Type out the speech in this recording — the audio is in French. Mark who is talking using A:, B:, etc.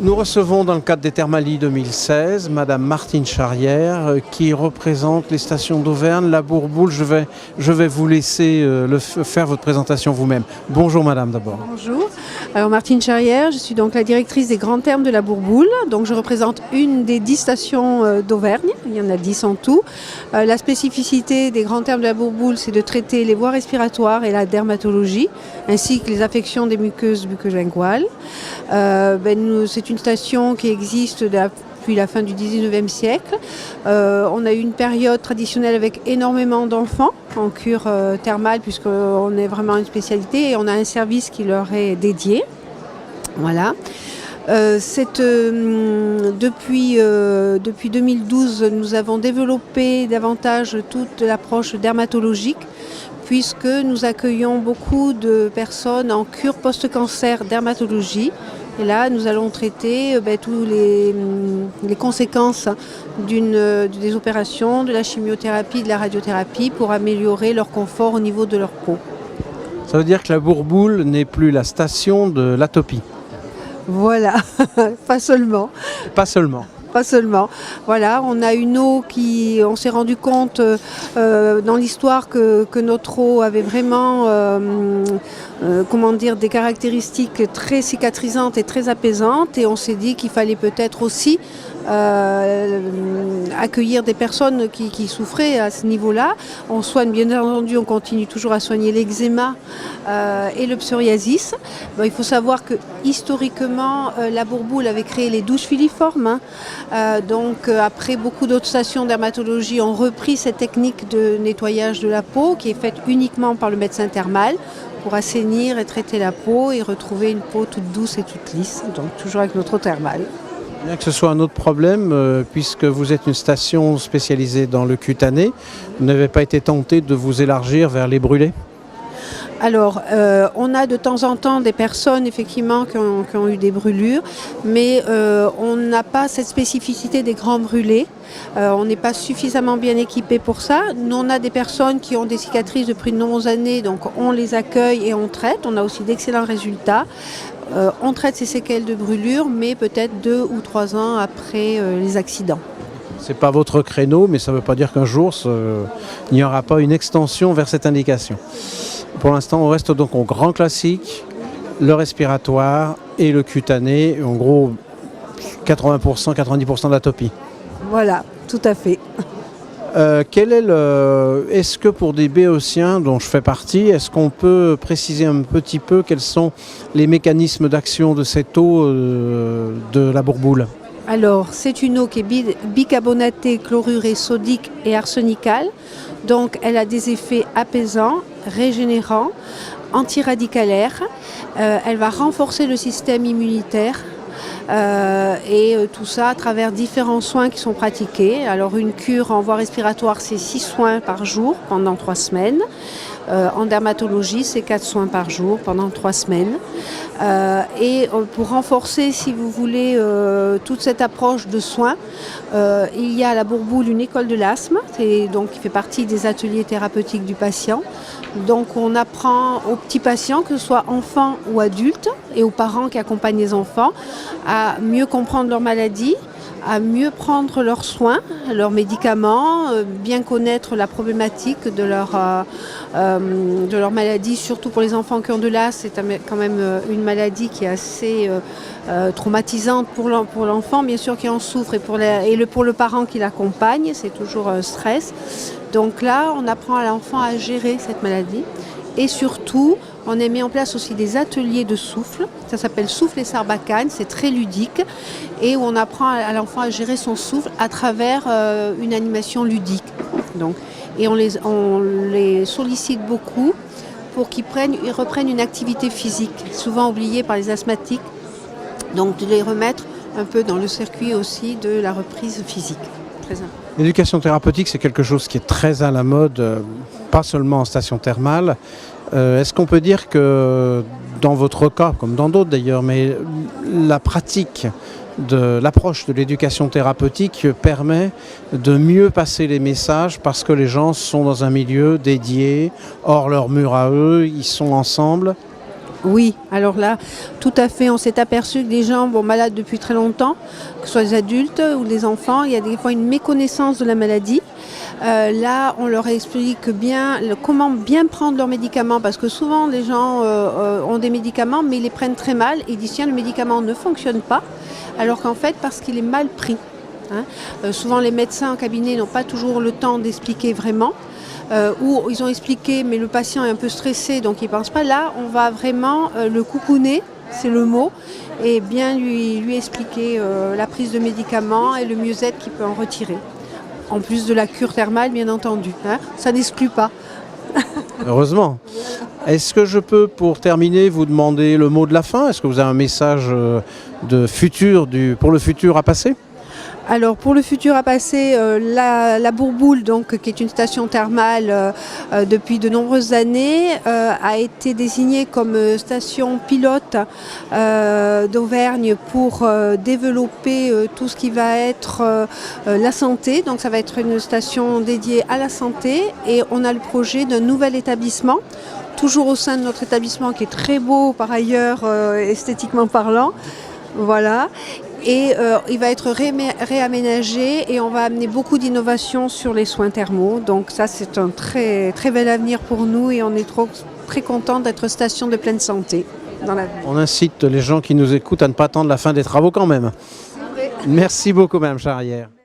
A: Nous recevons dans le cadre des Thermalies 2016 Madame Martine Charrière qui représente les stations d'Auvergne, la Bourboule. Je vais vous laisser faire votre présentation vous-même. Bonjour Madame d'abord.
B: Bonjour, alors Martine Charrière, je suis donc la directrice des grands thermes de la Bourboule. Donc je représente une des 10 stations d'Auvergne, il y en a 10 en tout. La spécificité des grands thermes de la Bourboule, c'est de traiter les voies respiratoires et la dermatologie, ainsi que les affections des muqueuses bucco-linguales. C'est une station qui existe depuis la fin du 19e siècle. On a eu une période traditionnelle avec énormément d'enfants en cure thermale, puisqu'on est vraiment une spécialité et on a un service qui leur est dédié. Voilà. Depuis 2012, nous avons développé davantage toute l'approche dermatologique, puisque nous accueillons beaucoup de personnes en cure post-cancer dermatologie. Et là, nous allons traiter tous les conséquences des opérations, de la chimiothérapie, de la radiothérapie pour améliorer leur confort au niveau de leur peau.
A: Ça veut dire que la Bourboule n'est plus la station de l'atopie?
B: Voilà, pas seulement.
A: Pas seulement.
B: Pas seulement. Voilà, on a une eau on s'est rendu compte dans l'histoire que notre eau avait vraiment des caractéristiques très cicatrisantes et très apaisantes, et on s'est dit qu'il fallait peut-être aussi accueillir des personnes qui souffraient à ce niveau-là. On soigne, bien entendu, on continue toujours à soigner l'eczéma et le psoriasis. Il faut savoir que historiquement, la Bourboule avait créé les douches filiformes. Après, beaucoup d'autres stations de dermatologie ont repris cette technique de nettoyage de la peau qui est faite uniquement par le médecin thermal pour assainir et traiter la peau et retrouver une peau toute douce et toute lisse, donc toujours avec notre eau thermale.
A: Bien que ce soit un autre problème, puisque vous êtes une station spécialisée dans le cutané, vous n'avez pas été tenté de vous élargir vers les brûlés?
B: Alors, on a de temps en temps des personnes effectivement qui ont eu des brûlures, mais on n'a pas cette spécificité des grands brûlés. On n'est pas suffisamment bien équipé pour ça. Nous, on a des personnes qui ont des cicatrices depuis de nombreuses années, donc on les accueille et on traite. On a aussi d'excellents résultats. On traite ces séquelles de brûlure, mais peut-être 2 ou 3 ans après les accidents.
A: C'est pas votre créneau, mais ça ne veut pas dire qu'un jour, il n'y aura pas une extension vers cette indication. Pour l'instant, on reste donc au grand classique, le respiratoire et le cutané, en gros 80%, 90% d'atopie.
B: Voilà, tout à fait.
A: Est-ce que pour des béotiens dont je fais partie, est-ce qu'on peut préciser un petit peu quels sont les mécanismes d'action de cette eau de la Bourboule?
B: Alors, c'est une eau qui est bicarbonatée, chlorurée, sodique et arsenicale. Donc, elle a des effets apaisants, régénérants, antiradicalaires. Elle va renforcer le système immunitaire. Tout ça à travers différents soins qui sont pratiqués. Alors une cure en voie respiratoire, c'est 6 soins par jour pendant 3 semaines. En dermatologie, c'est 4 soins par jour pendant 3 semaines. Pour renforcer, si vous voulez, toute cette approche de soins, il y a à la Bourboule une école de l'asthme, qui fait partie des ateliers thérapeutiques du patient. Donc on apprend aux petits patients, que ce soit enfants ou adultes, et aux parents qui accompagnent les enfants, à mieux comprendre leur maladie, à mieux prendre leurs soins, leurs médicaments, bien connaître la problématique de leur maladie, surtout pour les enfants qui ont de l'asthme. C'est quand même une maladie qui est assez traumatisante pour l'enfant, bien sûr, qui en souffre, et pour le parent qui l'accompagne, c'est toujours un stress. Donc là, on apprend à l'enfant à gérer cette maladie, et surtout, on a mis en place aussi des ateliers de souffle. Ça s'appelle Souffle et Sarbacane, c'est très ludique, et où on apprend à l'enfant à gérer son souffle à travers une animation ludique. Et on les sollicite beaucoup pour qu'ils reprennent une activité physique, souvent oubliée par les asthmatiques. Donc de les remettre un peu dans le circuit aussi de la reprise physique. Très important.
A: L'éducation thérapeutique, c'est quelque chose qui est très à la mode, pas seulement en station thermale. Est-ce qu'on peut dire que dans votre cas, comme dans d'autres d'ailleurs, mais la pratique de l'approche de l'éducation thérapeutique permet de mieux passer les messages parce que les gens sont dans un milieu dédié, hors leur mur à eux, ils sont ensemble?
B: Oui, alors là, tout à fait, on s'est aperçu que des gens malades depuis très longtemps, que ce soit des adultes ou des enfants, il y a des fois une méconnaissance de la maladie. Là, on leur explique bien comment bien prendre leurs médicaments, parce que souvent les gens ont des médicaments, mais ils les prennent très mal. Ils disent tiens, le médicament ne fonctionne pas, alors qu'en fait, parce qu'il est mal pris. Souvent, les médecins en cabinet n'ont pas toujours le temps d'expliquer vraiment. Ou ils ont expliqué, mais le patient est un peu stressé, donc il ne pense pas. Là, on va vraiment le coucouner, c'est le mot, et bien lui expliquer la prise de médicaments et le mieux-être qu'il peut en retirer. En plus de la cure thermale, bien entendu. Ça n'exclut pas.
A: Heureusement. Est-ce que je peux, pour terminer, vous demander le mot de la fin? Est-ce que vous avez un message pour le futur à passer?
B: Alors pour le futur à passer, la Bourboule, donc, qui est une station thermale depuis de nombreuses années, a été désignée comme station pilote d'Auvergne pour développer tout ce qui va être la santé. Donc ça va être une station dédiée à la santé et on a le projet d'un nouvel établissement, toujours au sein de notre établissement qui est très beau par ailleurs, esthétiquement parlant. Voilà. Et il va être réaménagé et on va amener beaucoup d'innovations sur les soins thermaux. Donc ça, c'est un très, très bel avenir pour nous et on est très contents d'être station de pleine santé dans l'avenir.
A: On incite les gens qui nous écoutent à ne pas attendre la fin des travaux quand même. Merci beaucoup, Madame Charrière.